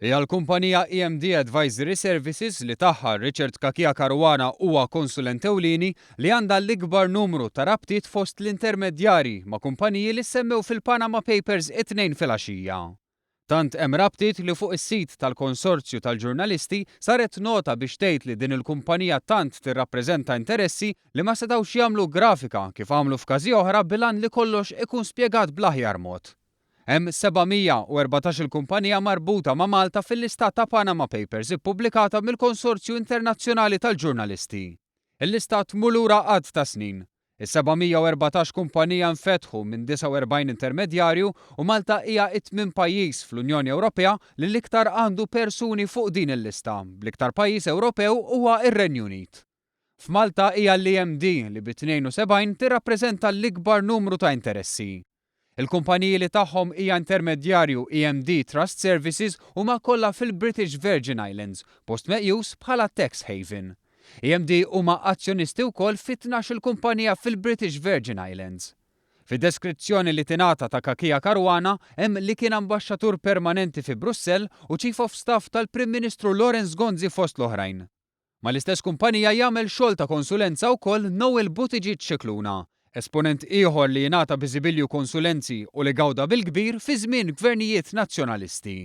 Hija l-kumpanija EMD Advisory Services li tagħha Richard Kakija Caruana huwa konsulent ewlieni li għandha l-ikbar numru ta' rabtiet fost l-intermedjarji ma' kumpaniji li semmew fil-Panama Papers it-tnejn filgħaxija. Tant hemm rabtiet li fuq is-sit tal-konsorzju tal-ġurnalisti saret nota biex tgħid li din il-kumpanija tant tirrappreżenta interessi li ma setgħux jagħmlu grafika kif għamlu f'każi oħra bilan li kollox ikun spjegat bl-aħjar mod. Hemm 714 kumpanija marbuta ma' Malta fil-lista ta' Panama Papers ippubblikata mill-Konsorzju Internazzjonali tal-Ġurnalisti. Il-lista tmur lura għadd ta' snin. Is-714 kumpanija nfetħu minn 49 intermedjarju u Malta hija it-tmien pajjiż fl-Unjoni Ewropea li l-iktar għandu persuni fuq din il-lista, bl-iktar pajjiż Ewropew huwa ir-Renju Unit. F'Malta hija l-EMD li b'72 tirrappreżenta l-ikbar numru ta' interessi. Il-kumpaniji li tagħhom hija intermedjarju EMD Trust Services huma kollha fil-British Virgin Islands, post meqjus bħala tax haven. EMD huma azzjonisti wkoll fit-12 kumpanija fil-British Virgin Islands. Fid-deskrizzjoni li tingħata ta' Kakija Caruana hemm li kien ambaxxatur permanenti fi Brussell u Chief of Staff tal-Prim Ministru Lawrence Gonzi fost l-oħrajn. Ma l-istess kumpanija jagħmel xogħol ta' konsulenza wkoll Noel Buttigieg Scicluna, esponent ieħor li jingħata biżibilju konsulenzi u li gawda bil-kbir fi żmien gvernijiet nazzjonalisti.